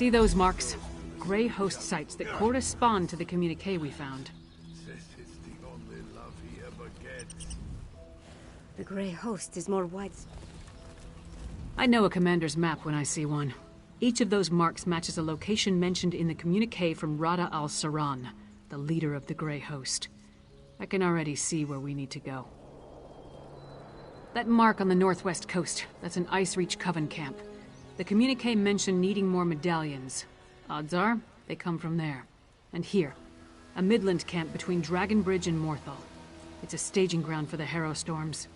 See those marks? Grey host sites that correspond to the communique we found. The Grey host is more wide. I know a commander's map when I see one. Each of those marks matches a location mentioned in the communique from Rada al-Saran, the leader of the Grey host. I can already see where we need to go. That mark on the northwest coast, that's an Ice Reach Coven camp. The communique mentioned needing more medallions. Odds are, they come from there. And here, a Midland camp between Dragonbridge and Morthal. It's a staging ground for the Harrow Storms.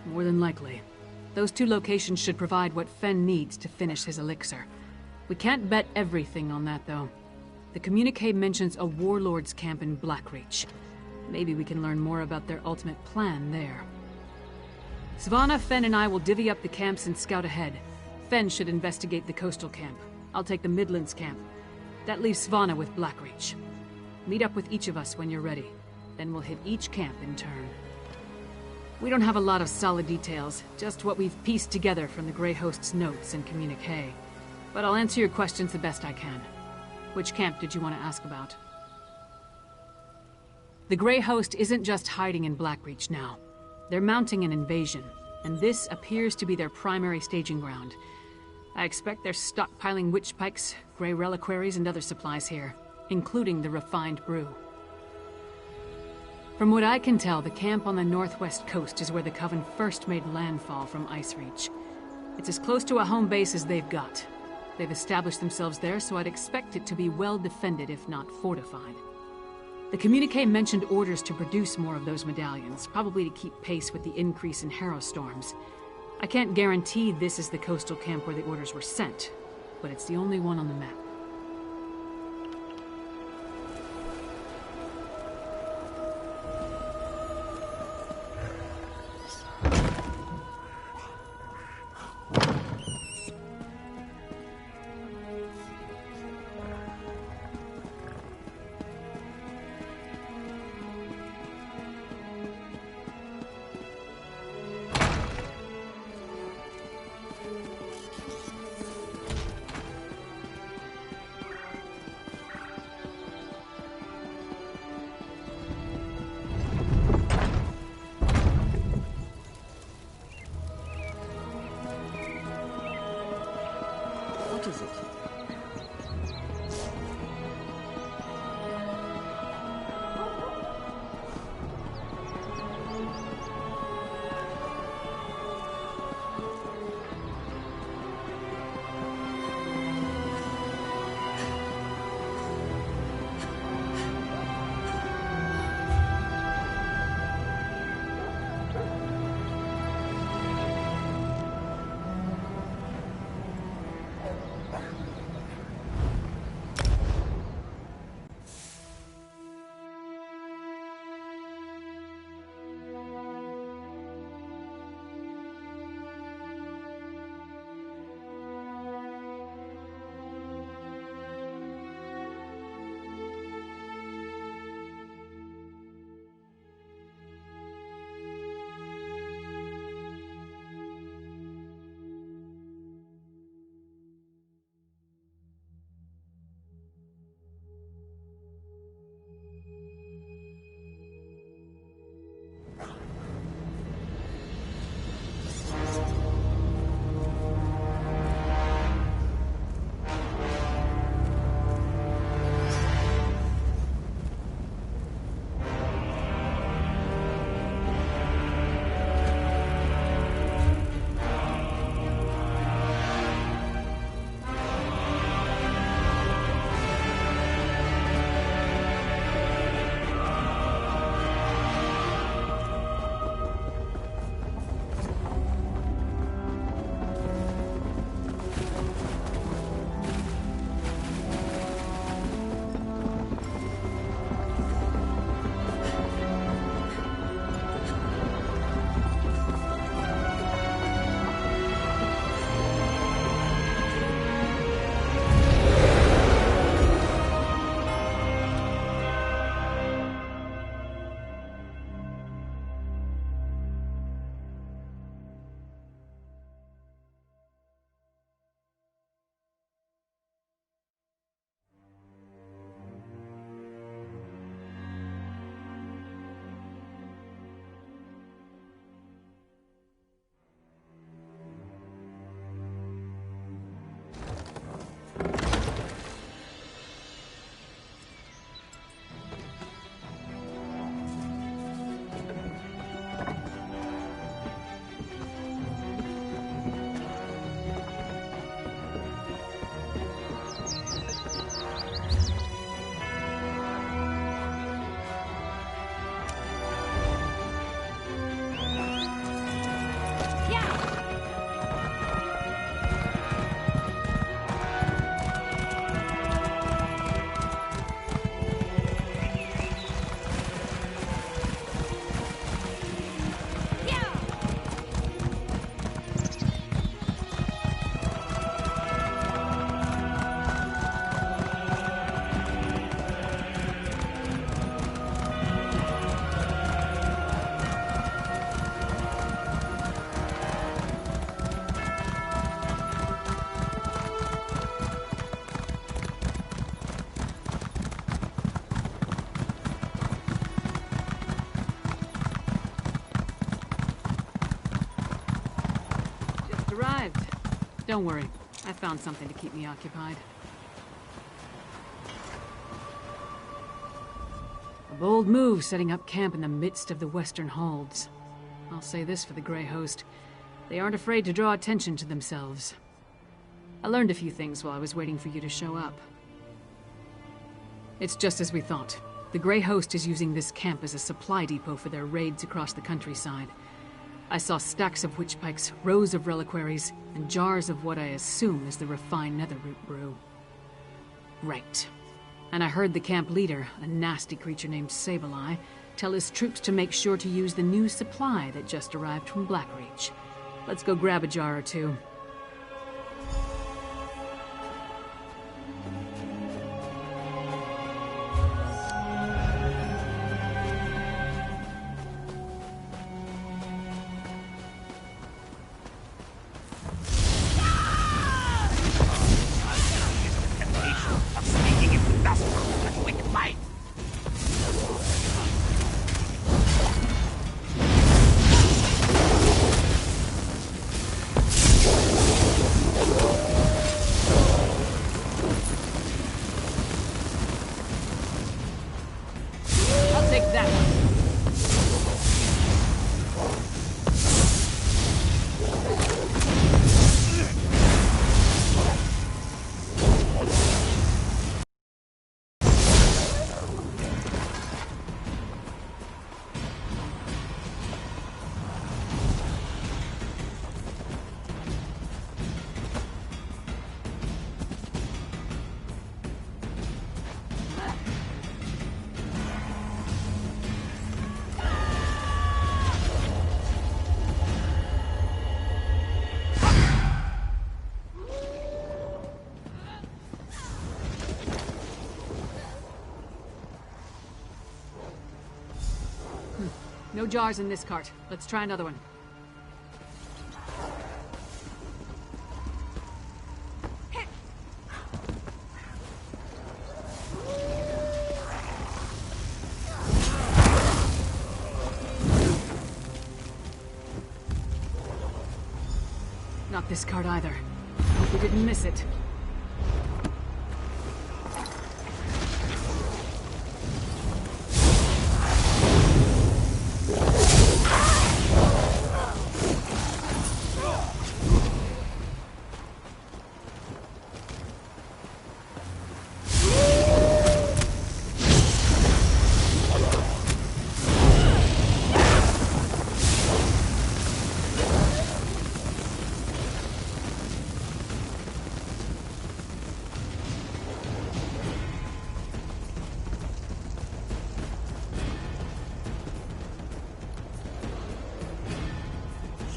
More than likely. Those two locations should provide what Fen needs to finish his elixir. We can't bet everything on that, though. The communique mentions a warlord's camp in Blackreach. Maybe we can learn more about their ultimate plan there. Svanna, Fen, and I will divvy up the camps and scout ahead. Fen should investigate the coastal camp. I'll take the Midlands camp. That leaves Svanna with Blackreach. Meet up with each of us when you're ready. Then we'll hit each camp in turn. We don't have a lot of solid details, just what we've pieced together from the Grey Host's notes and communique. But I'll answer your questions the best I can. Which camp did you want to ask about? The Grey Host isn't just hiding in Blackreach now. They're mounting an invasion, and this appears to be their primary staging ground. I expect they're stockpiling witch pikes, grey reliquaries, and other supplies here, including the refined brew. From what I can tell, the camp on the northwest coast is where the Coven first made landfall from Ice Reach. It's as close to a home base as they've got. They've established themselves there, so I'd expect it to be well defended, if not fortified. The communique mentioned orders to produce more of those medallions, probably to keep pace with the increase in Harrow Storms. I can't guarantee this is the coastal camp where the orders were sent, but it's the only one on the map. arrived. Don't worry, I found something to keep me occupied. A bold move setting up camp in the midst of the Western Holds. I'll say this for the Grey Host. They aren't afraid to draw attention to themselves. I learned a few things while I was waiting for you to show up. It's just as we thought. The Grey Host is using this camp as a supply depot for their raids across the countryside. I saw stacks of witch pikes, rows of reliquaries, and jars of what I assume is the refined netherroot brew. Right. And I heard the camp leader, a nasty creature named Sableye, tell his troops to make sure to use the new supply that just arrived from Blackreach. Let's go grab a jar or two. No jars in this cart. Let's try another one. Not this cart either. Hope we didn't miss it.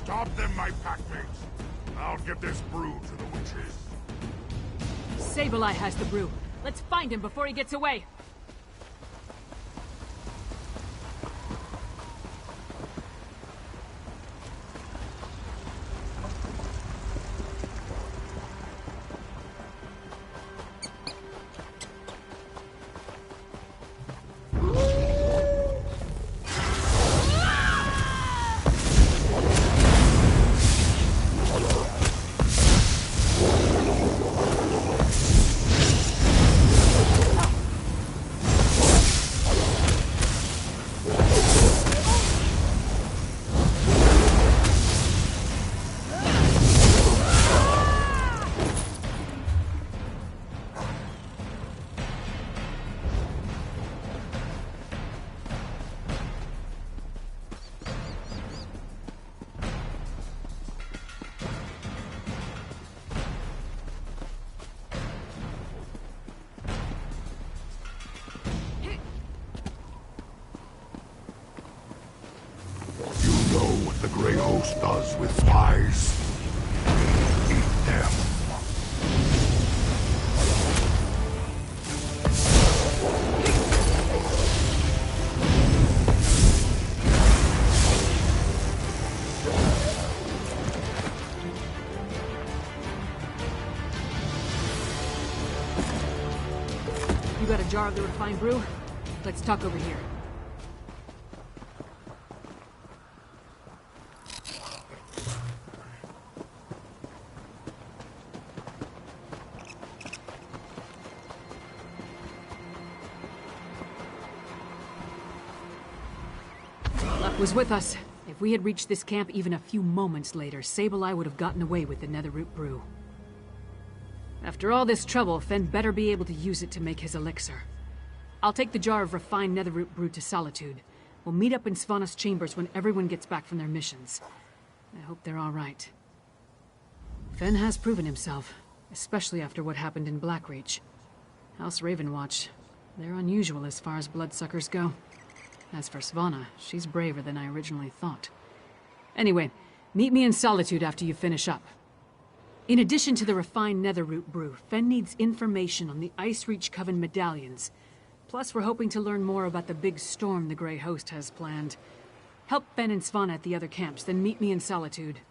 Stop them, my packmates. I'll get this brew to the witches. Sableye has the brew. Let's find him before he gets away. The Grey Host does with spies. Eat them. You got a jar of the refined brew? Let's talk over here. Was with us. If we had reached this camp even a few moments later, Sableye would have gotten away with the Netherroot brew. After all this trouble, Fen better be able to use it to make his elixir. I'll take the jar of refined Netherroot brew to Solitude. We'll meet up in Svanna's chambers when everyone gets back from their missions. I hope they're all right. Fen has proven himself, especially after what happened in Blackreach. House Ravenwatch, they're unusual as far as bloodsuckers go. As for Svanna, she's braver than I originally thought. Anyway, meet me in Solitude after you finish up. In addition to the refined Netherroot brew, Fen needs information on the Icereach Coven medallions. Plus, we're hoping to learn more about the big storm the Grey Host has planned. Help Fen and Svanna at the other camps, then meet me in Solitude.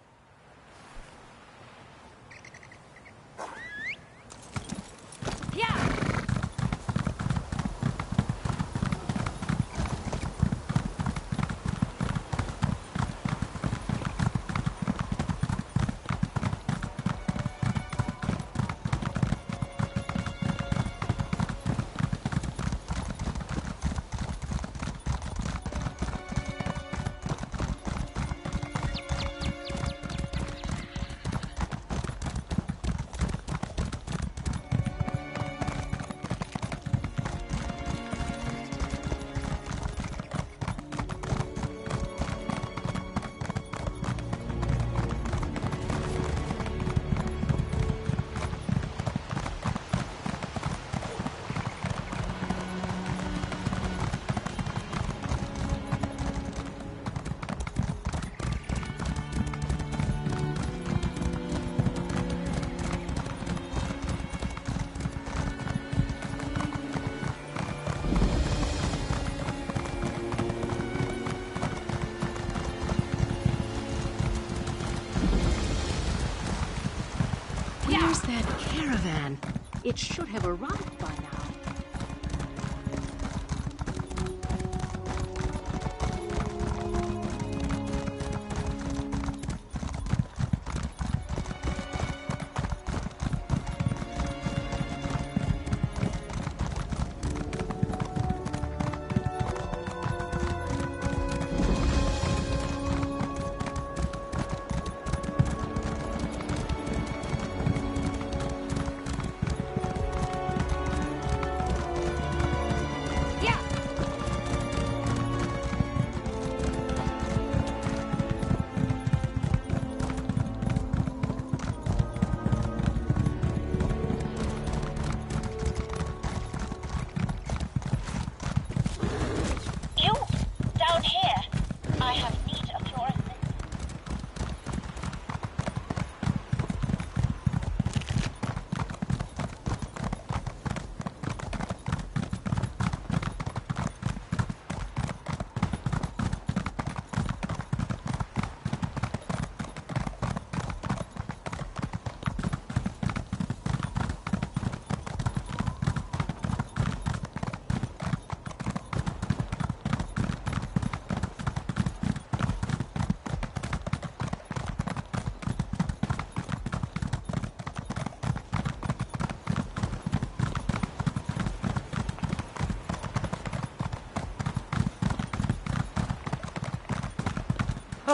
Where's that caravan? It should have arrived by now.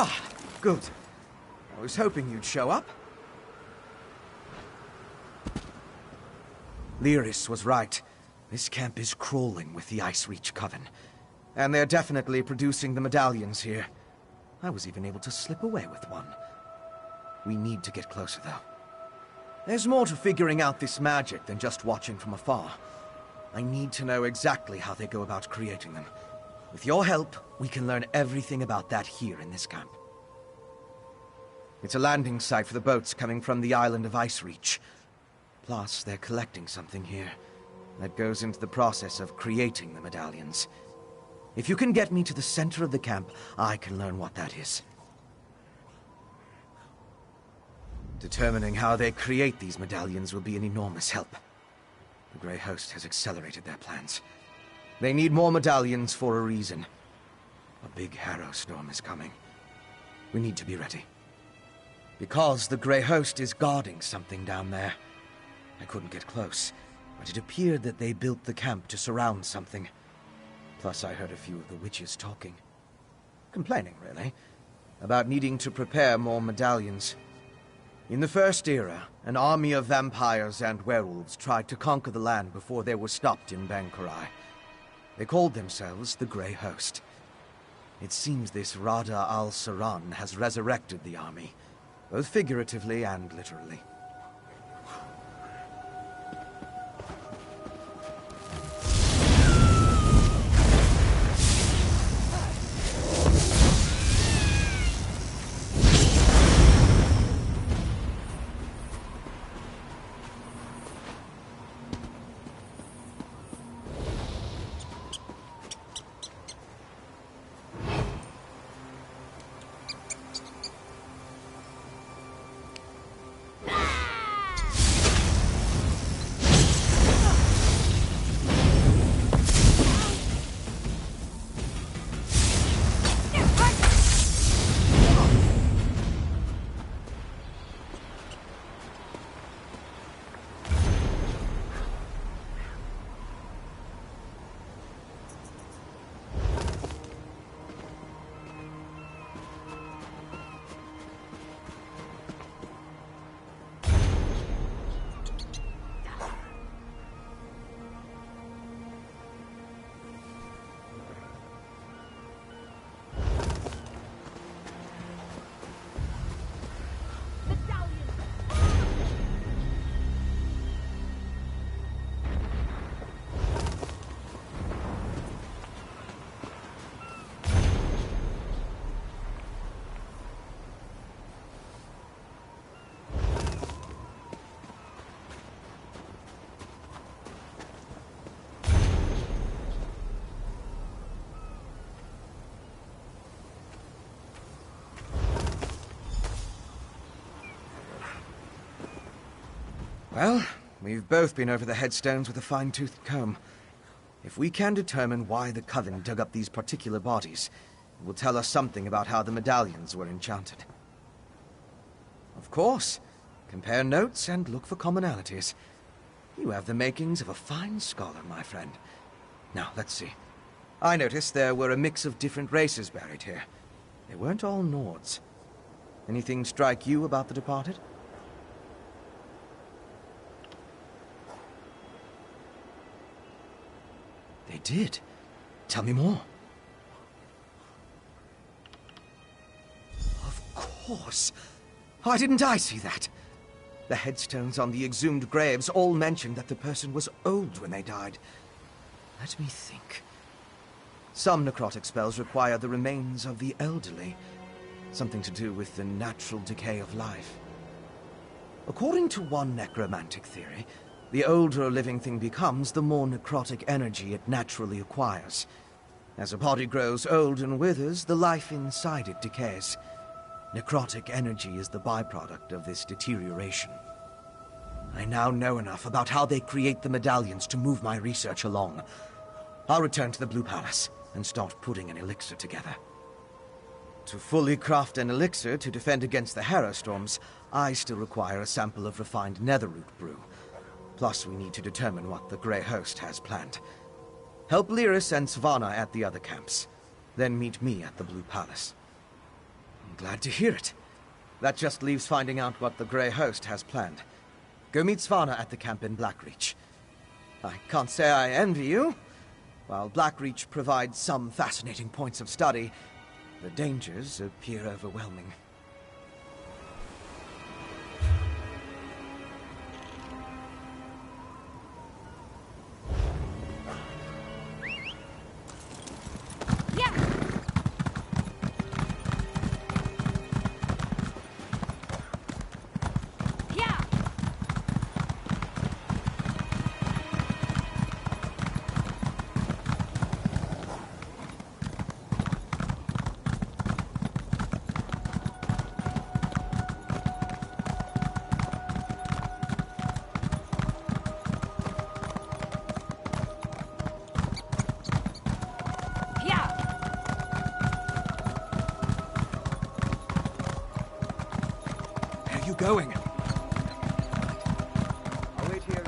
Ah, good. I was hoping you'd show up. Lyris was right. This camp is crawling with the Icereach Coven. And they're definitely producing the medallions here. I was even able to slip away with one. We need to get closer, though. There's more to figuring out this magic than just watching from afar. I need to know exactly how they go about creating them. With your help, we can learn everything about that here in this camp. It's a landing site for the boats coming from the island of Icereach. Plus, they're collecting something here that goes into the process of creating the medallions. If you can get me to the center of the camp, I can learn what that is. Determining how they create these medallions will be an enormous help. The Grey Host has accelerated their plans. They need more medallions for a reason. A big harrow storm is coming. We need to be ready. Because the Grey Host is guarding something down there. I couldn't get close, but it appeared that they built the camp to surround something. Plus, I heard a few of the witches talking. complaining, really, about needing to prepare more medallions. In the First Era, an army of vampires and werewolves tried to conquer the land before they were stopped in Bankarai. They called themselves the Grey Host. It seems this Rada al-Saran has resurrected the army, both figuratively and literally. Well, we've both been over the headstones with a fine-toothed comb. If we can determine why the Coven dug up these particular bodies, it will tell us something about how the medallions were enchanted. Of course, compare notes and look for commonalities. You have the makings of a fine scholar, my friend. Now, let's see. I noticed there were a mix of different races buried here. They weren't all Nords. Anything strike you about the departed? They did. Tell me more. Of course. Why didn't I see that? The headstones on the exhumed graves all mentioned that the person was old when they died. Let me think. Some necrotic spells require the remains of the elderly. Something to do with the natural decay of life. According to one necromantic theory, the older a living thing becomes, the more necrotic energy it naturally acquires. As a body grows old and withers, the life inside it decays. Necrotic energy is the byproduct of this deterioration. I now know enough about how they create the medallions to move my research along. I'll return to the Blue Palace and start putting an elixir together. To fully craft an elixir to defend against the Harrowstorms, I still require a sample of refined netherroot brew. Plus, we need to determine what the Grey Host has planned. Help Lyris and Svanna at the other camps. Then meet me at the Blue Palace. I'm glad to hear it. That just leaves finding out what the Grey Host has planned. Go meet Svanna at the camp in Blackreach. I can't say I envy you. While Blackreach provides some fascinating points of study, the dangers appear overwhelming. Going. I'll wait here.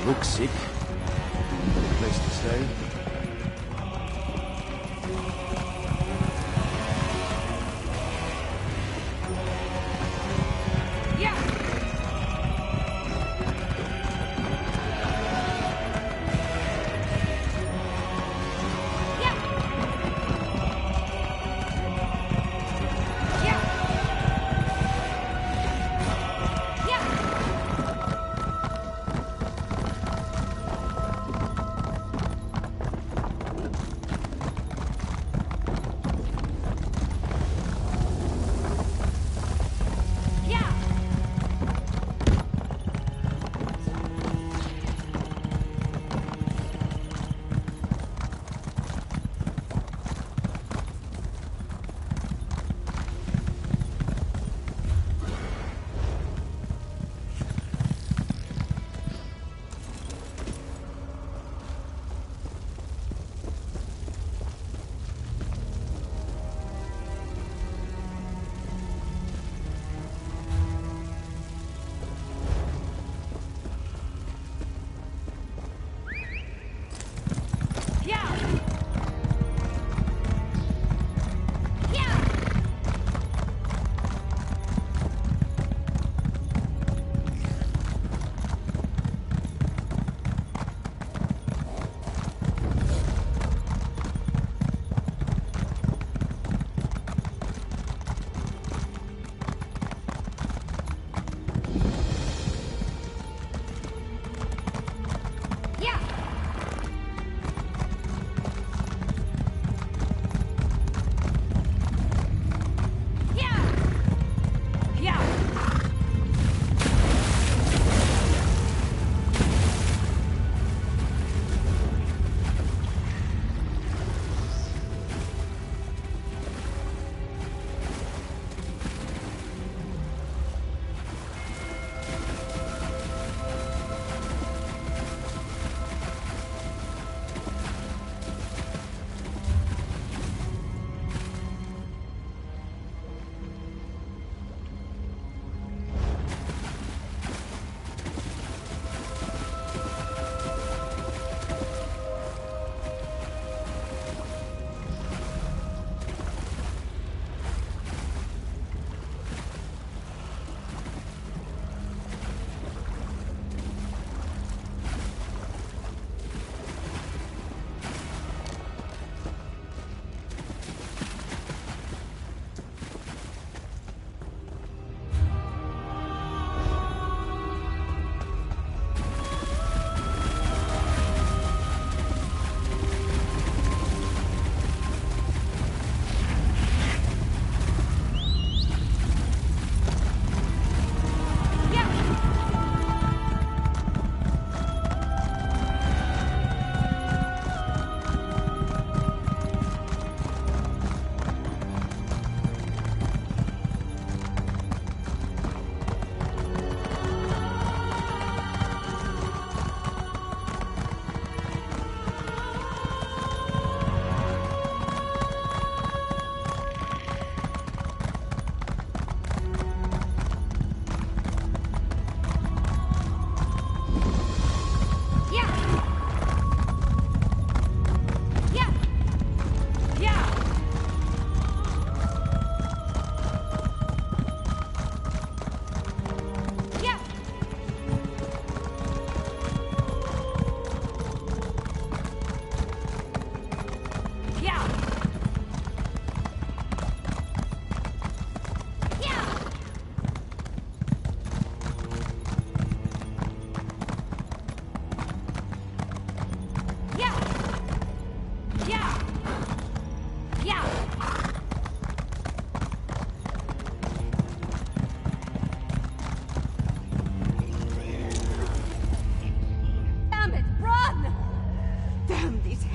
Look sick. Place to stay.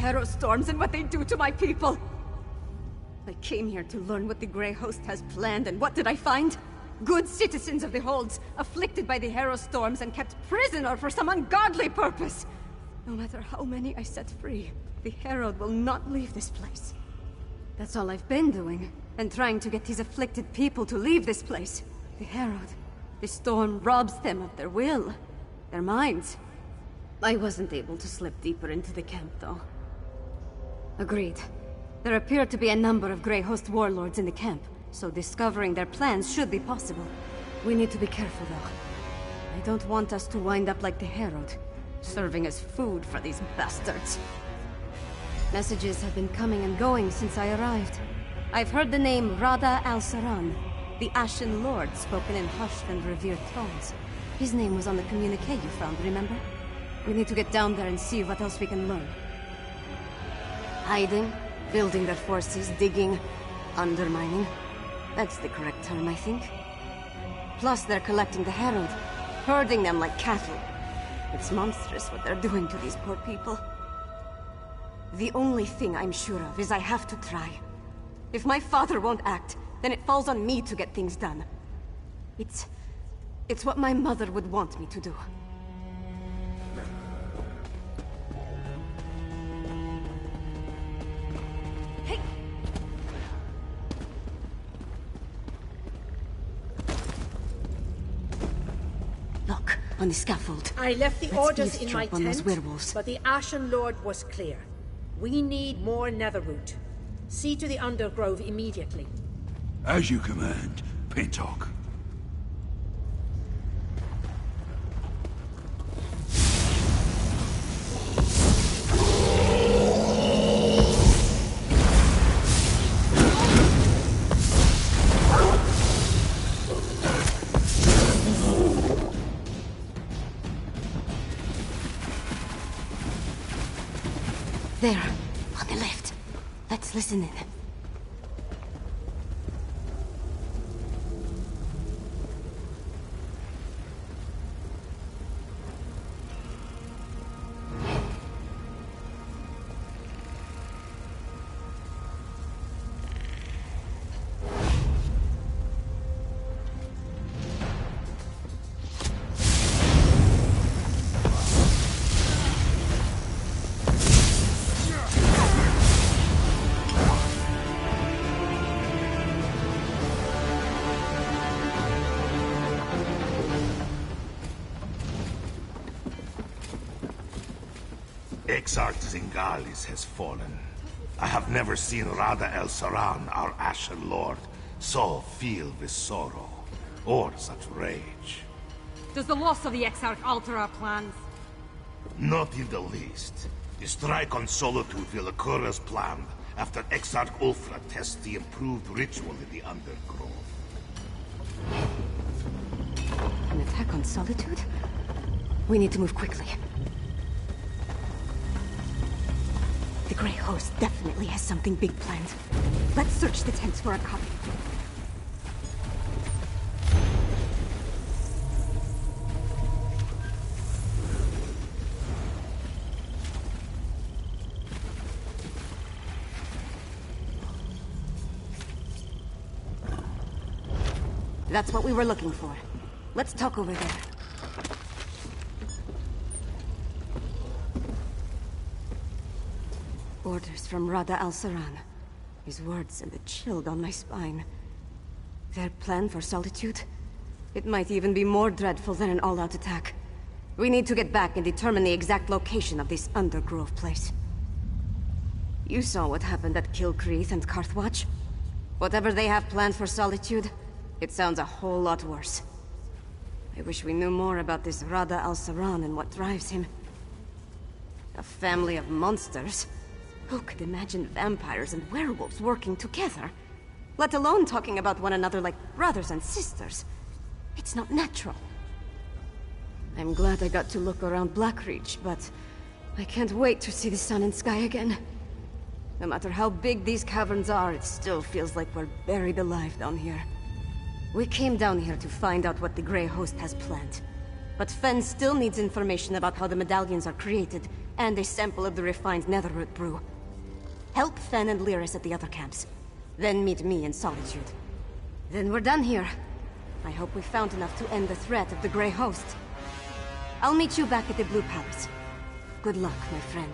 Harrow storms and what they do to my people. I came here to learn what the Grey Host has planned, and what did I find? Good citizens of the Holds, afflicted by the Harrow storms and kept prisoner for some ungodly purpose. No matter how many I set free, the Herald will not leave this place. That's all I've been doing, and trying to get these afflicted people to leave this place. The Herald, the storm robs them of their will, their minds. I wasn't able to slip deeper into the camp, though. Agreed. There appear to be a number of Grey Host warlords in the camp, so discovering their plans should be possible. We need to be careful, though. I don't want us to wind up like the Herald, serving as food for these bastards. Messages have been coming and going since I arrived. I've heard the name Rada al-Saran, the Ashen Lord, spoken in hushed and revered tones. His name was on the communique you found, remember? We need to get down there and see what else we can learn. Hiding, building their forces, digging, undermining. That's the correct term, I think. Plus, they're collecting the Herald, herding them like cattle. It's monstrous what they're doing to these poor people. The only thing I'm sure of is I have to try. If my father won't act, then it falls on me to get things done. It's what my mother would want me to do. Hey! Look, on the scaffold. I left the orders in my tent, werewolves. but the Ashen Lord was clear. We need more netherroot. See to the undergrove immediately. As you command, Pintock. There, on the left. Let's listen in. Exarch Zingalis has fallen. I have never seen Rada el-Saran, our Ashen Lord, so filled with sorrow, or such rage. Does the loss of the Exarch alter our plans? Not in the least. The strike on Solitude will occur as planned after Exarch Ulfra tests the improved ritual in the Undergrove. An attack on Solitude? We need to move quickly. The Grey Host definitely has something big planned. Let's search the tents for a copy. That's what we were looking for. Let's talk over there. Orders from Rada al-Saran. His words sent a chill down my spine. Their plan for Solitude? It might even be more dreadful than an all-out attack. We need to get back and determine the exact location of this Undergrove place. You saw what happened at Kilcreath and Carthwatch. Whatever they have planned for Solitude, it sounds a whole lot worse. I wish we knew more about this Rada al-Saran and what drives him. A family of monsters? Who could imagine vampires and werewolves working together? Let alone talking about one another like brothers and sisters. It's not natural. I'm glad I got to look around Blackreach, but I can't wait to see the sun and sky again. No matter how big these caverns are, it still feels like we're buried alive down here. We came down here to find out what the Grey Host has planned. But Fen still needs information about how the medallions are created, and a sample of the refined netherroot brew. Help Fen and Lyris at the other camps. Then meet me in Solitude. Then we're done here. I hope we found enough to end the threat of the Grey Host. I'll meet you back at the Blue Palace. Good luck, my friend.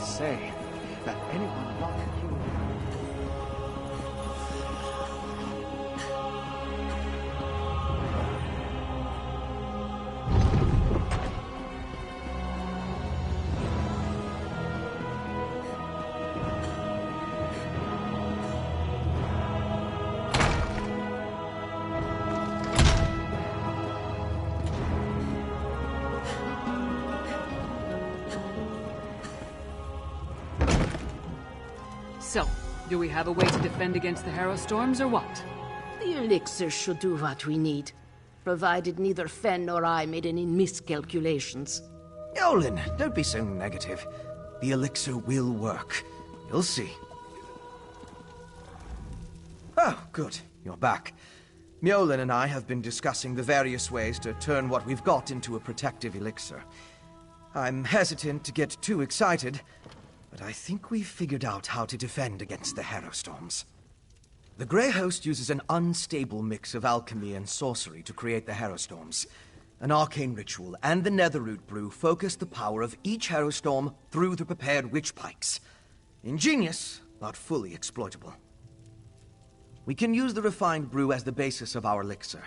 Say that anyone not human. So, do we have a way to defend against the Harrow Storms, or what? The elixir should do what we need, provided neither Fen nor I made any miscalculations. Yolen, don't be so negative. The elixir will work. You'll see. Oh, good. You're back. Mjolnir and I have been discussing the various ways to turn what we've got into a protective elixir. I'm hesitant to get too excited, but I think we've figured out how to defend against the Harrow Storms. The Grey Host uses an unstable mix of alchemy and sorcery to create the Harrow Storms. An arcane ritual and the Netherroot brew focus the power of each Harrow Storm through the prepared witch pikes. Ingenious, but fully exploitable. We can use the refined brew as the basis of our elixir.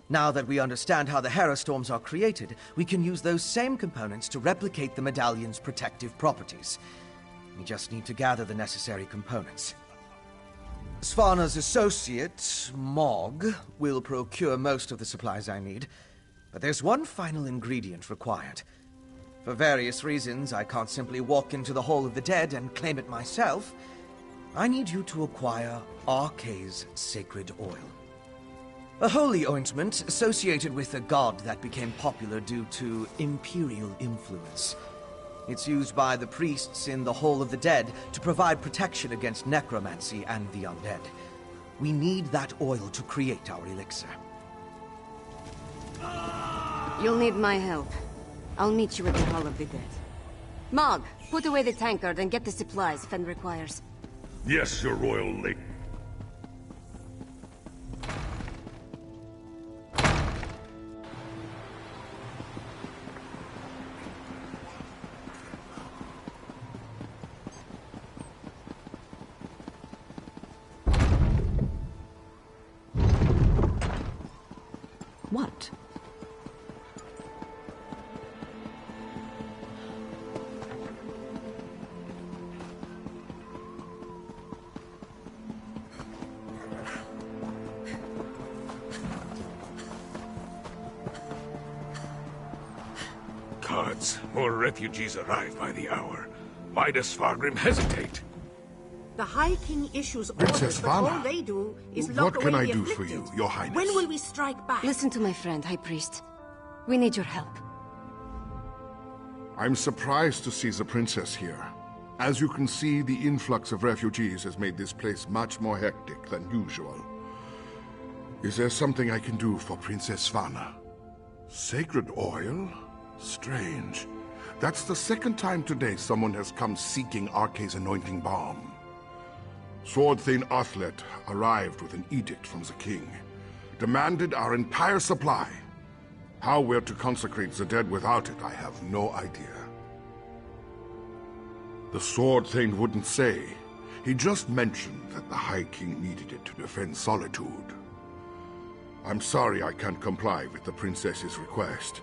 Now that we understand how the Harrow Storms are created, we can use those same components to replicate the medallion's protective properties. We just need to gather the necessary components. Svana's associate, Mog, will procure most of the supplies I need, but there's one final ingredient required. For various reasons, I can't simply walk into the Hall of the Dead and claim it myself. I need you to acquire Arkay's sacred oil. A holy ointment associated with a god that became popular due to imperial influence. It's used by the priests in the Hall of the Dead to provide protection against necromancy and the undead. We need that oil to create our elixir. You'll need my help. I'll meet you at the Hall of the Dead. Mog, put away the tankard and get the supplies Fen requires. Yes, your royal lady. What? Gods, more refugees arrive by the hour. Why does Fargrim hesitate? The High King issues Princess orders, but all Vana, they do is what lock can away I the do for afflicted. you, Your Highness? When will we strike back? Listen to my friend, High Priest. We need your help. I'm surprised to see the princess here. As you can see, the influx of refugees has made this place much more hectic than usual. Is there something I can do for Princess Vana? Sacred oil? Strange. That's the second time today someone has come seeking Arkay's anointing balm. Sword Thane Athlet arrived with an edict from the king. Demanded our entire supply. How we're to consecrate the dead without it, I have no idea. The Sword Thane wouldn't say. He just mentioned that the High King needed it to defend Solitude. I'm sorry I can't comply with the princess's request.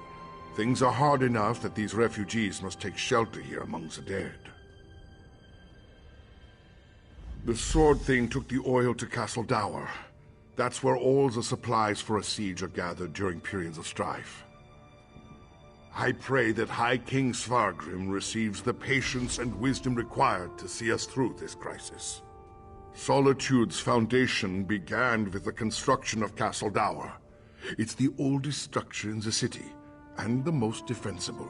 Things are hard enough that these refugees must take shelter here among the dead. The Sword Thane took the oil to Castle Dower. That's where all the supplies for a siege are gathered during periods of strife. I pray that High King Svargrim receives the patience and wisdom required to see us through this crisis. Solitude's foundation began with the construction of Castle Dower. It's the oldest structure in the city, and the most defensible.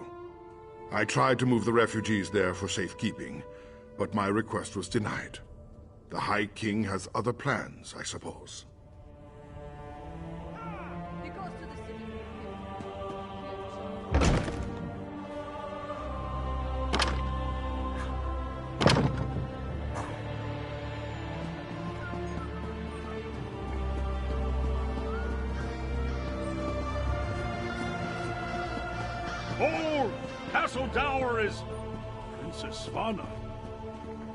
I tried to move the refugees there for safekeeping, but my request was denied. The High King has other plans, I suppose. Hold! Castle Dower is... Princess Vana.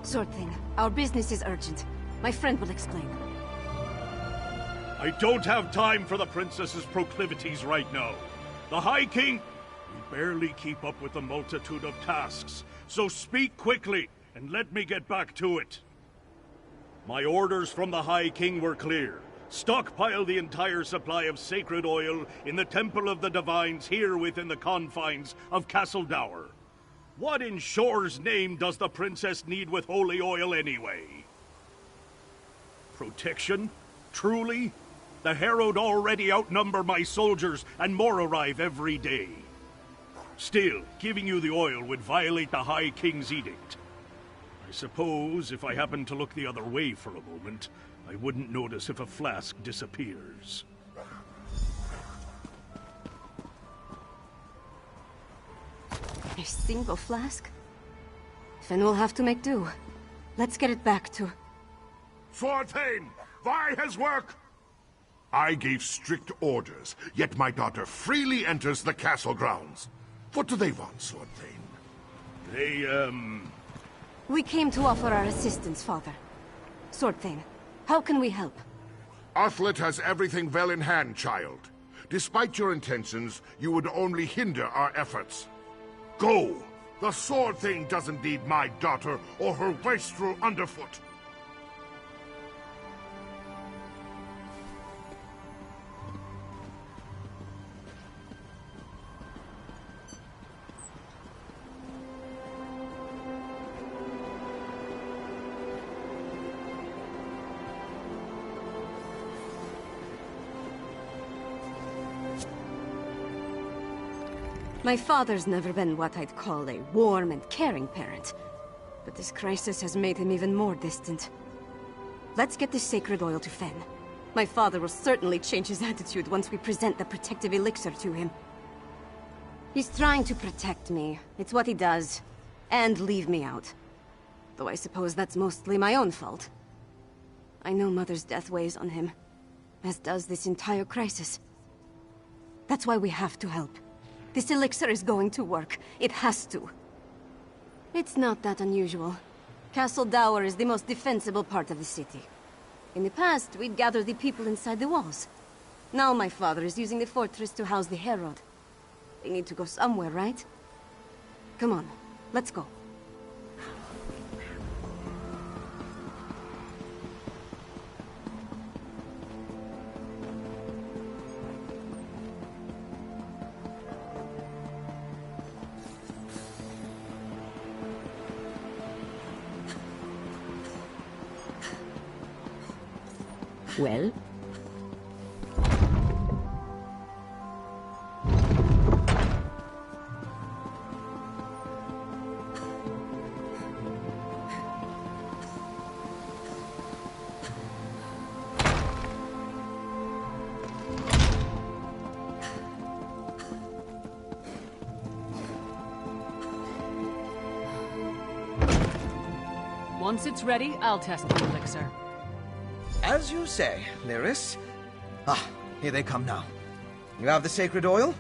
Sword Thane, our business is urgent. My friend will explain. I don't have time for the princess's proclivities right now. The High King... We barely keep up with the multitude of tasks, so speak quickly and let me get back to it. My orders from the High King were clear. Stockpile the entire supply of sacred oil in the Temple of the Divines here within the confines of Castle Dower. What in Shore's name does the princess need with holy oil anyway? Protection? Truly? The Herald already outnumber my soldiers, and more arrive every day. Still, giving you the oil would violate the High King's edict. I suppose if I happened to look the other way for a moment, I wouldn't notice if a flask disappears. A single flask? Then we'll have to make do. Let's get it back to... Sword Thane! Vi has work! I gave strict orders, yet my daughter freely enters the castle grounds. What do they want, Sword Thane? They, We came to offer our assistance, Father. Sword Thane, how can we help? Athlet has everything well in hand, child. Despite your intentions, you would only hinder our efforts. Go! The Sword Thane doesn't need my daughter or her wastrel underfoot. My father's never been what I'd call a warm and caring parent. But this crisis has made him even more distant. Let's get this sacred oil to Fen. My father will certainly change his attitude once we present the protective elixir to him. He's trying to protect me. It's what he does. And leave me out. Though I suppose that's mostly my own fault. I know Mother's death weighs on him. As does this entire crisis. That's why we have to help. This elixir is going to work. It has to. It's not that unusual. Castle Dower is the most defensible part of the city. In the past, we'd gather the people inside the walls. Now my father is using the fortress to house the Herald. They need to go somewhere, right? Come on, let's go. Well? Once it's ready, I'll test the elixir. As you say, Lyris. Ah, here they come now. You have the sacred oil?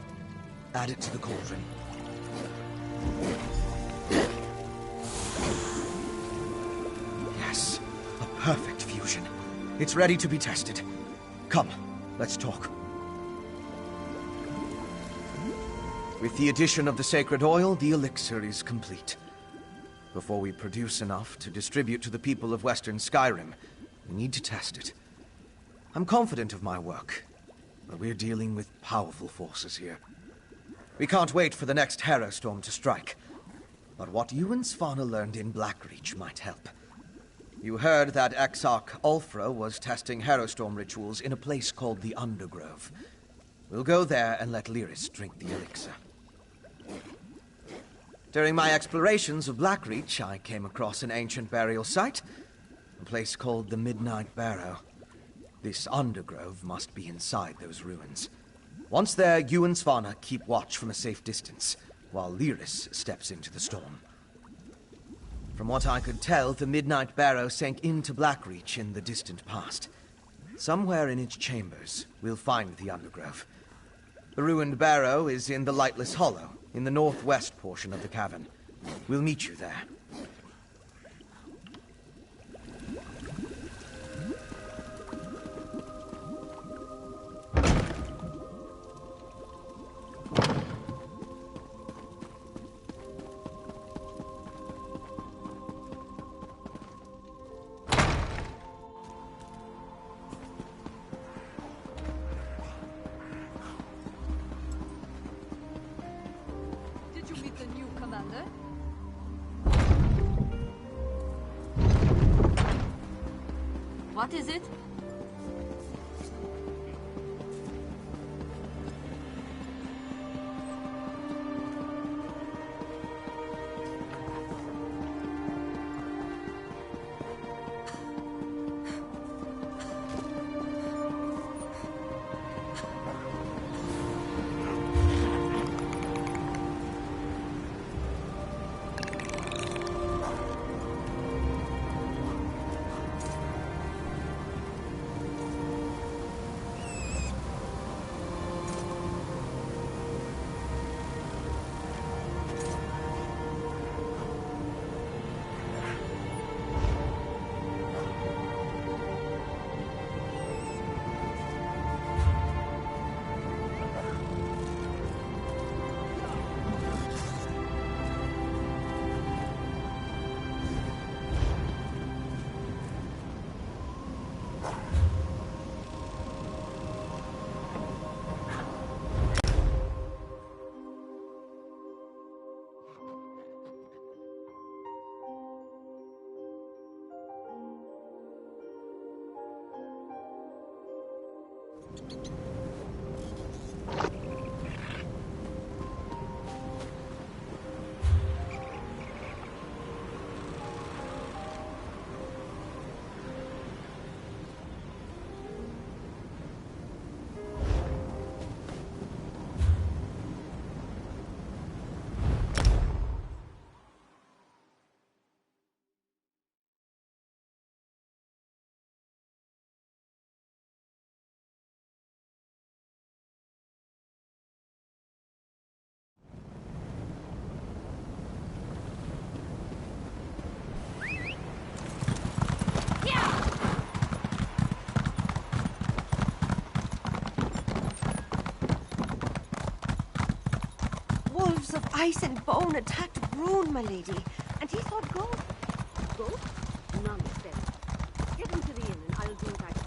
Add it to the cauldron. Yes, a perfect fusion. It's ready to be tested. Come, let's talk. With the addition of the sacred oil, the elixir is complete. Before we produce enough to distribute to the people of Western Skyrim, we need to test it. I'm confident of my work, but we're dealing with powerful forces here. We can't wait for the next Hera storm to strike. But what you and Svanna learned in Blackreach might help. You heard that Exarch Ulfra was testing Herostorm rituals in a place called the Undergrove. We'll go there and let Lyris drink the elixir. During my explorations of Blackreach, I came across an ancient burial site, a place called the Midnight Barrow. This Undergrove must be inside those ruins. Once there, you and Svanna keep watch from a safe distance, while Lyris steps into the storm. From what I could tell, the Midnight Barrow sank into Blackreach in the distant past. Somewhere in its chambers, we'll find the Undergrove. The ruined barrow is in the Lightless Hollow, in the northwest portion of the cavern. We'll meet you there. What is it? Wolves of ice and bone attacked Rune, my lady, and he thought gold. Goat? Nonsense. Get him to the inn and I'll do what I can.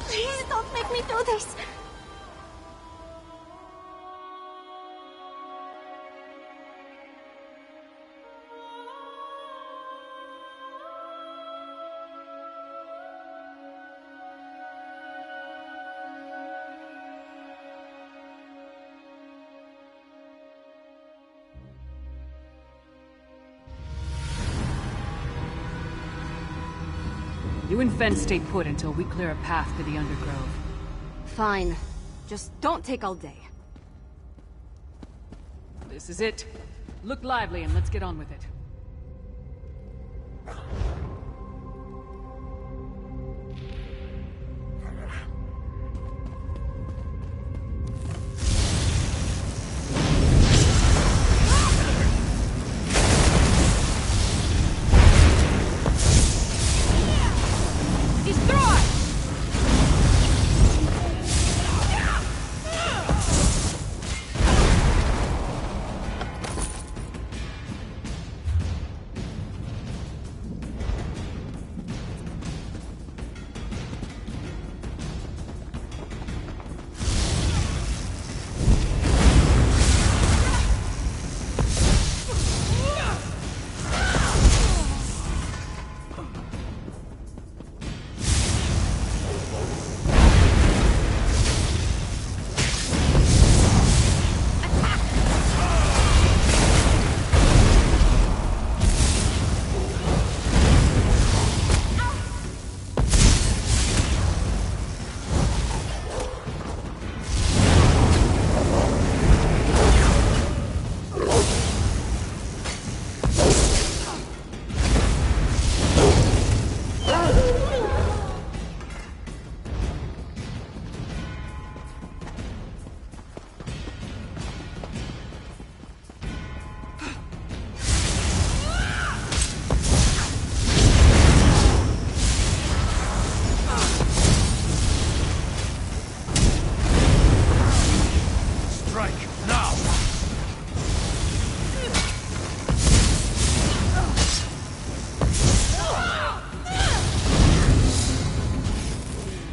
Please don't make me do this! You and Fen stay put until we clear a path to the Undergrove. Fine. Just don't take all day. This is it. Look lively and let's get on with it.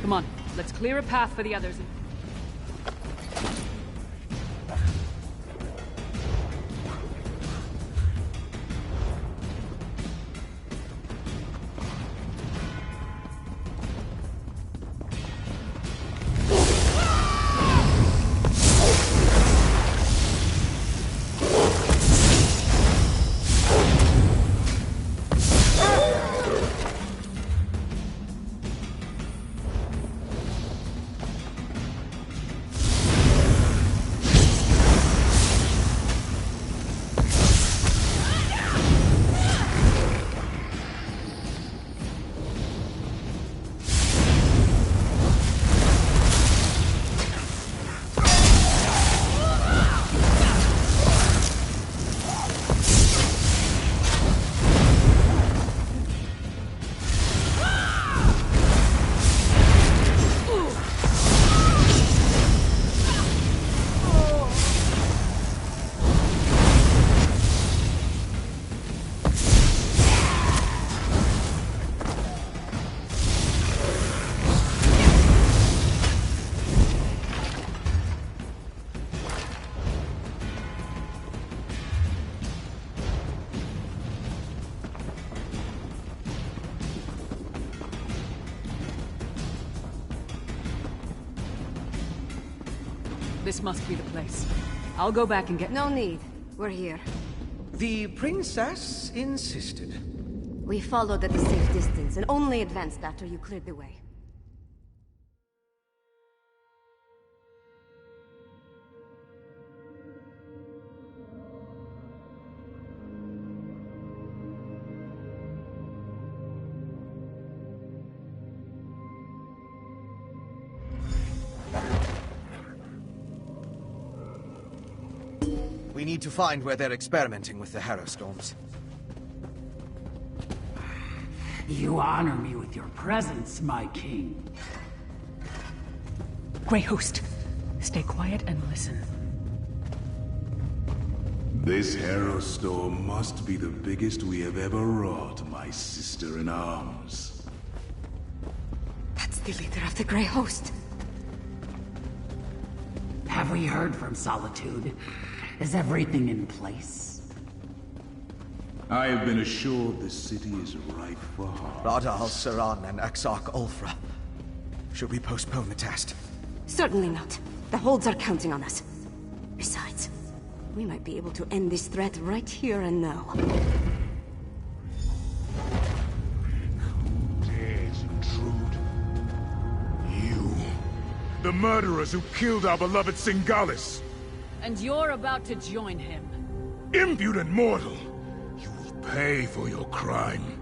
Come on, let's clear a path for the others. This must be the place. I'll go back and get... No need. We're here. The princess insisted. We followed at a safe distance and only advanced after you cleared the way. We need to find where they're experimenting with the Harrow Storms. You honor me with your presence, my king. Grey Host, stay quiet and listen. This Harrow Storm must be the biggest we have ever wrought, my sister-in-arms. That's the leader of the Grey Host. Have we heard from Solitude? Is everything in place? I have been assured the city is ripe for harvest. Rada al-Saran and Exarch Ulfra. Should we postpone the test? Certainly not. The holds are counting on us. Besides, we might be able to end this threat right here and now. Who dares intrude? You. The murderers who killed our beloved Singalis. And you're about to join him. Impudent mortal! You will pay for your crime.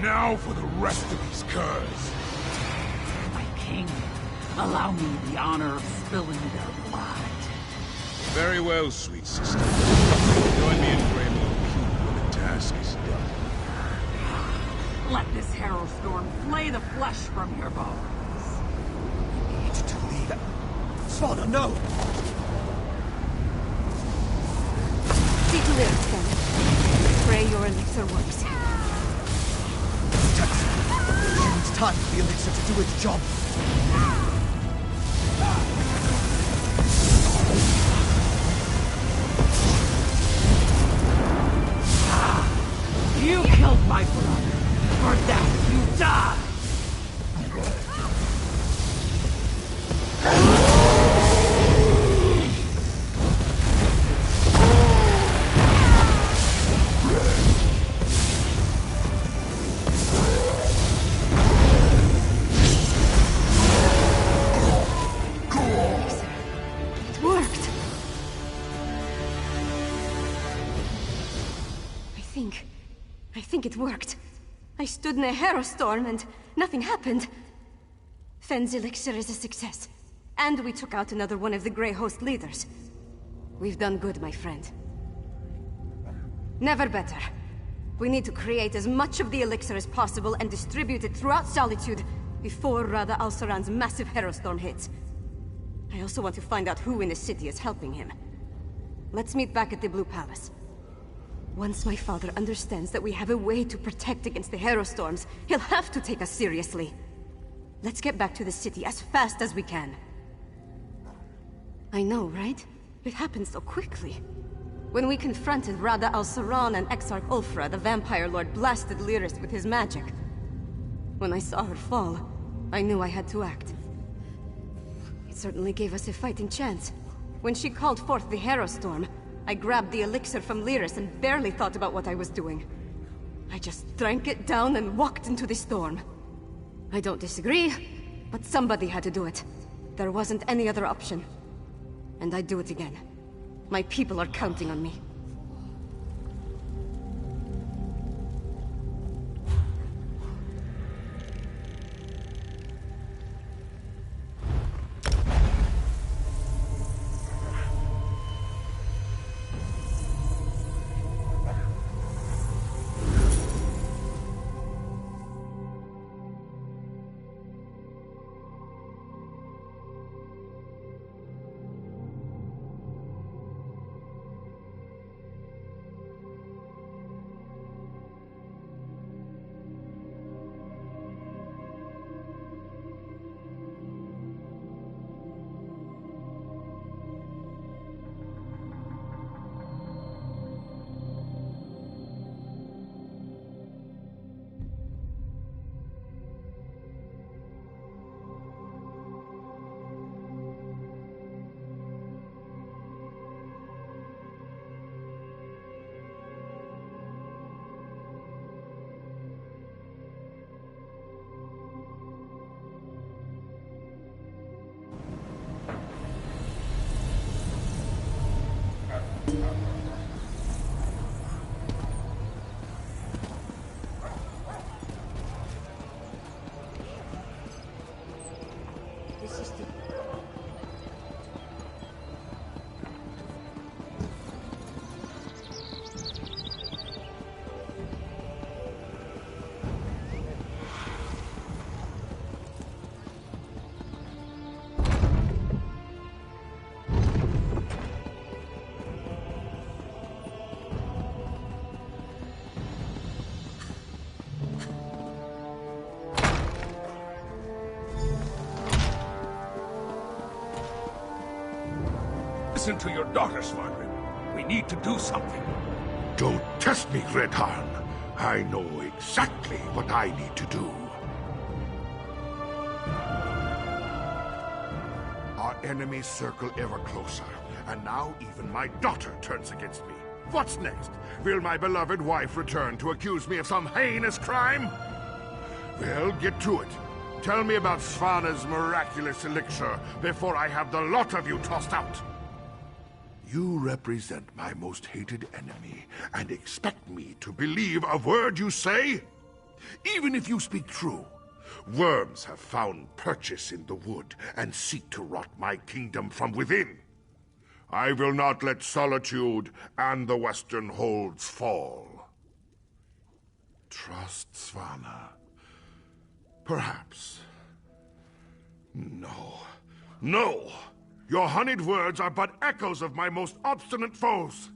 Now for the rest of these curs. My king, allow me the honor of spilling their blood. Very well, sweet sister. Join me in Greymoor when the task is done. Let this Harrow Storm flay the flesh from your bones. We need to leave. Father, no! See to live, then. Pray your elixir works. It needs time for the elixir to do its job. You killed my brother. For that, you die! It worked! I think it worked. I stood in a Harrow Storm and nothing happened. Fenn's elixir is a success. And we took out another one of the Grey Host leaders. We've done good, my friend. Never better. We need to create as much of the elixir as possible and distribute it throughout Solitude before Rada al-Saran's massive Harrow Storm hits. I also want to find out who in the city is helping him. Let's meet back at the Blue Palace. Once my father understands that we have a way to protect against the Harrow Storms, he'll have to take us seriously. Let's get back to the city as fast as we can. I know, right? It happened so quickly. When we confronted Rada al-Saran and Exarch Ulfra, the Vampire Lord blasted Lyris with his magic. When I saw her fall, I knew I had to act. It certainly gave us a fighting chance. When she called forth the Harrow Storm, I grabbed the elixir from Lyris and barely thought about what I was doing. I just drank it down and walked into the storm. I don't disagree, but somebody had to do it. There wasn't any other option. And I'd do it again. My people are counting on me. Listen to your daughter, Svargrim. We need to do something. Don't test me, Redharn. I know exactly what I need to do. Our enemies circle ever closer, and now even my daughter turns against me. What's next? Will my beloved wife return to accuse me of some heinous crime? Well, get to it. Tell me about Svana's miraculous elixir before I have the lot of you tossed out. You represent my most hated enemy and expect me to believe a word you say? Even if you speak true, worms have found purchase in the wood and seek to rot my kingdom from within. I will not let Solitude and the Western Holds fall. Trust Svana. Perhaps. No. No! Your honeyed words are but echoes of my most obstinate foes.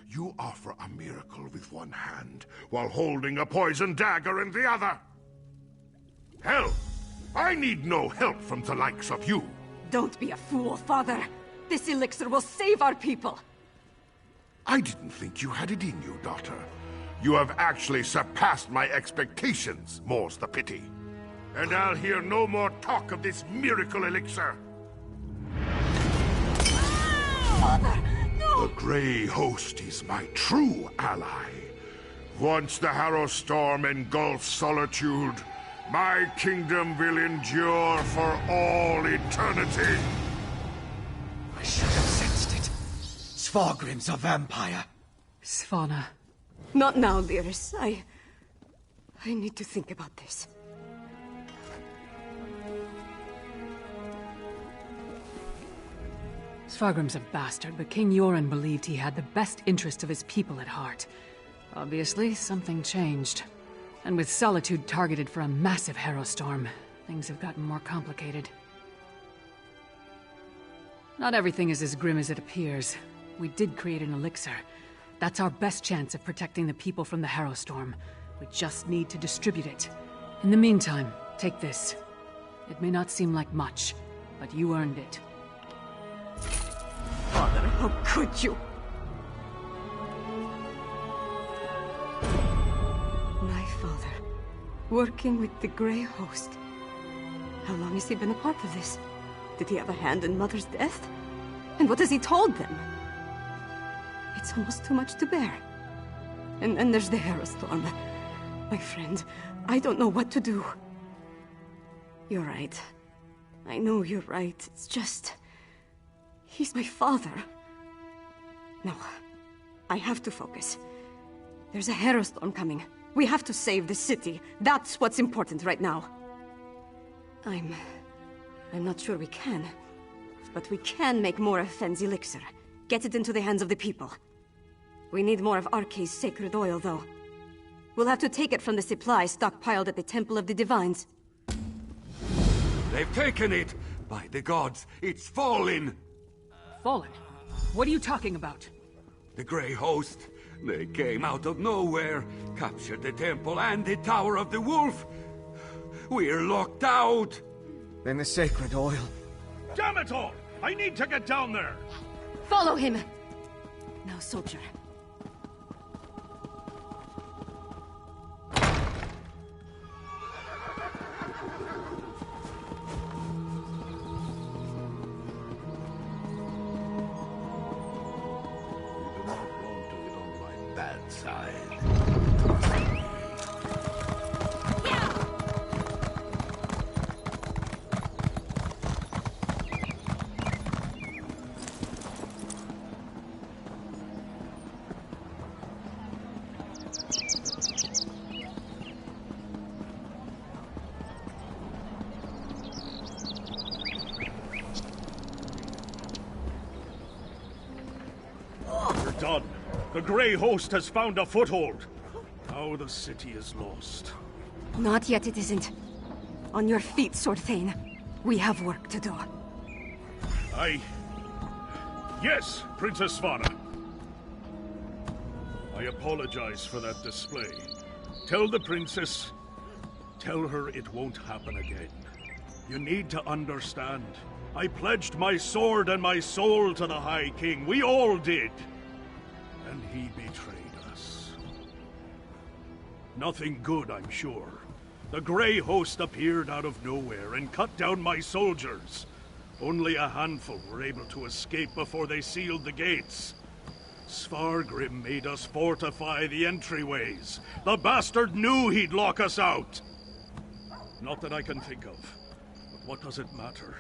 You offer a miracle with one hand, while holding a poisoned dagger in the other. Hell, I need no help from the likes of you. Don't be a fool, Father. This elixir will save our people. I didn't think you had it in you, daughter. You have actually surpassed my expectations, more's the pity. And I'll hear no more talk of this miracle elixir. Father, no! The Grey Host is my true ally. Once the Harrow Storm engulfs Solitude, my kingdom will endure for all eternity. I should have sensed it. Svargrim's a vampire. Svana. Not now, Lyris. I need to think about this. Svargrim's a bastard, but King Yoren believed he had the best interest of his people at heart. Obviously, something changed. And with Solitude targeted for a massive Harrow Storm, things have gotten more complicated. Not everything is as grim as it appears. We did create an elixir. That's our best chance of protecting the people from the Harrow Storm. We just need to distribute it. In the meantime, take this. It may not seem like much, but you earned it. Father, how could you? My father, working with the Grey Host. How long has he been a part of this? Did he have a hand in Mother's death? And what has he told them? It's almost too much to bear. And then there's the Harrow Storm. My friend, I don't know what to do. You're right. I know you're right. It's just... he's my father. No, I have to focus. There's a Harrow Storm coming. We have to save the city. That's what's important right now. I'm not sure we can. But we can make more of Fenn's elixir. Get it into the hands of the people. We need more of Arkay's sacred oil, though. We'll have to take it from the supply stockpiled at the Temple of the Divines. They've taken it! By the gods, it's fallen! Fallen? What are you talking about? The Grey Host. They came out of nowhere, captured the temple and the Tower of the Wolf. We're locked out! Then the sacred oil. Damn it all! I need to get down there! Follow him! Now, soldier. Done. The Grey Host has found a foothold. Now the city is lost. Not yet, it isn't. On your feet, Sword Thane. We have work to do. Yes, Princess Svana. I apologize for that display. Tell the princess... tell her it won't happen again. You need to understand. I pledged my sword and my soul to the High King. We all did. And he betrayed us. Nothing good, I'm sure. The Grey Host appeared out of nowhere and cut down my soldiers. Only a handful were able to escape before they sealed the gates. Svargrim made us fortify the entryways. The bastard knew he'd lock us out. Not that I can think of. But what does it matter?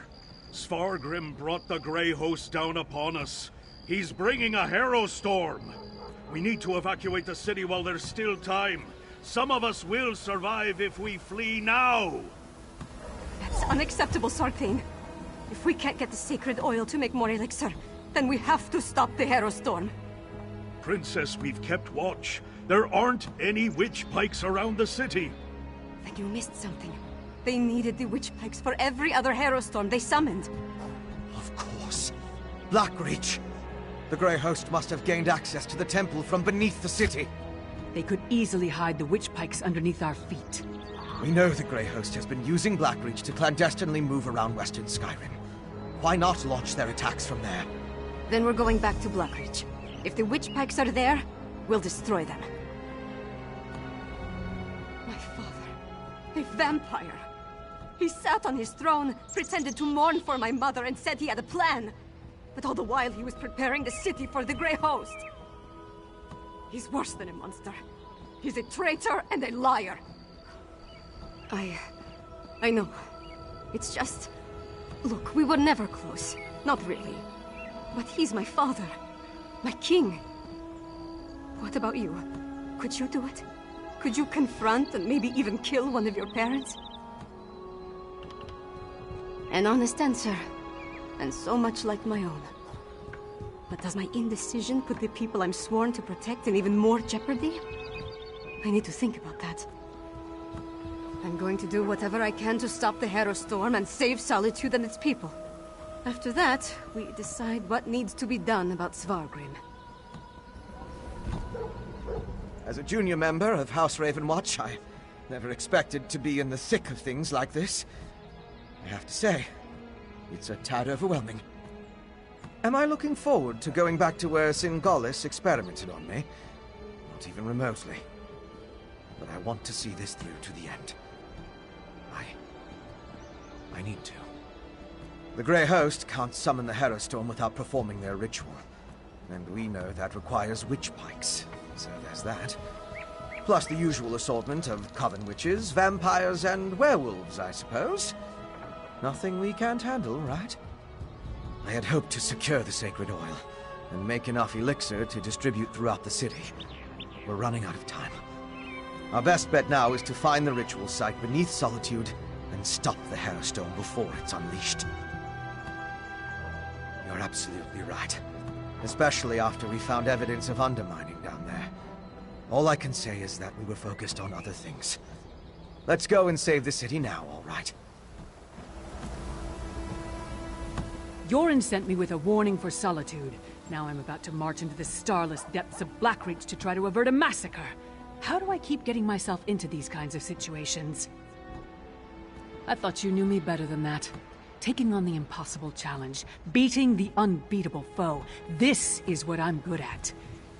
Svargrim brought the Grey Host down upon us. He's bringing a Harrow Storm. We need to evacuate the city while there's still time. Some of us will survive if we flee now. That's unacceptable, Sarthane. If we can't get the sacred oil to make more elixir, then we have to stop the Harrow Storm. Princess, we've kept watch. There aren't any witch pikes around the city. Then you missed something. They needed the witch pikes for every other Harrow Storm they summoned. Of course. Blackreach. The Grey Host must have gained access to the temple from beneath the city. They could easily hide the witch pikes underneath our feet. We know the Grey Host has been using Blackreach to clandestinely move around Western Skyrim. Why not launch their attacks from there? Then we're going back to Blackreach. If the witch pikes are there, we'll destroy them. My father. A vampire. He sat on his throne, pretended to mourn for my mother, and said he had a plan. But all the while he was preparing the city for the Grey Host. He's worse than a monster. He's a traitor and a liar. I know. It's just... Look, we were never close. Not really. But he's my father. My king. What about you? Could you do it? Could you confront and maybe even kill one of your parents? An honest answer. And so much like my own. But does my indecision put the people I'm sworn to protect in even more jeopardy? I need to think about that. I'm going to do whatever I can to stop the Harrow Storm and save Solitude and its people. After that, we decide what needs to be done about Svargrim. As a junior member of House Ravenwatch, I never expected to be in the thick of things like this. I have to say, it's a tad overwhelming. Am I looking forward to going back to where Singalis experimented on me? Not even remotely. But I want to see this through to the end. I need to. The Grey Host can't summon the Harrow Storm without performing their ritual. And we know that requires witch pikes, so there's that. Plus the usual assortment of coven witches, vampires, and werewolves, I suppose. Nothing we can't handle, right? I had hoped to secure the sacred oil, and make enough elixir to distribute throughout the city. We're running out of time. Our best bet now is to find the ritual site beneath Solitude, and stop the Harrow Storm before it's unleashed. You're absolutely right. Especially after we found evidence of undermining down there. All I can say is that we were focused on other things. Let's go and save the city now, all right? Yorin sent me with a warning for Solitude. Now I'm about to march into the starless depths of Blackreach to try to avert a massacre. How do I keep getting myself into these kinds of situations? I thought you knew me better than that. Taking on the impossible challenge, beating the unbeatable foe. This is what I'm good at.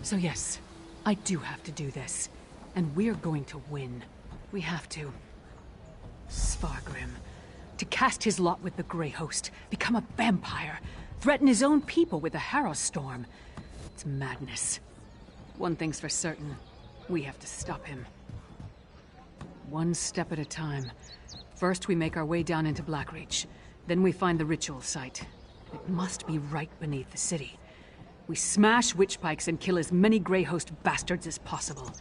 So yes, I do have to do this. And we're going to win. We have to. Svargrim. To cast his lot with the Grey Host, become a vampire, threaten his own people with a Harrow Storm. It's madness. One thing's for certain. We have to stop him. One step at a time. First, we make our way down into Blackreach. Then we find the ritual site. It must be right beneath the city. We smash witch pikes and kill as many Grey Host bastards as possible.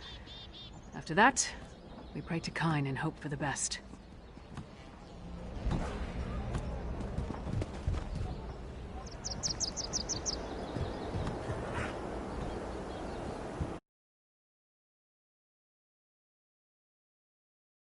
After that, we pray to Kyne and hope for the best.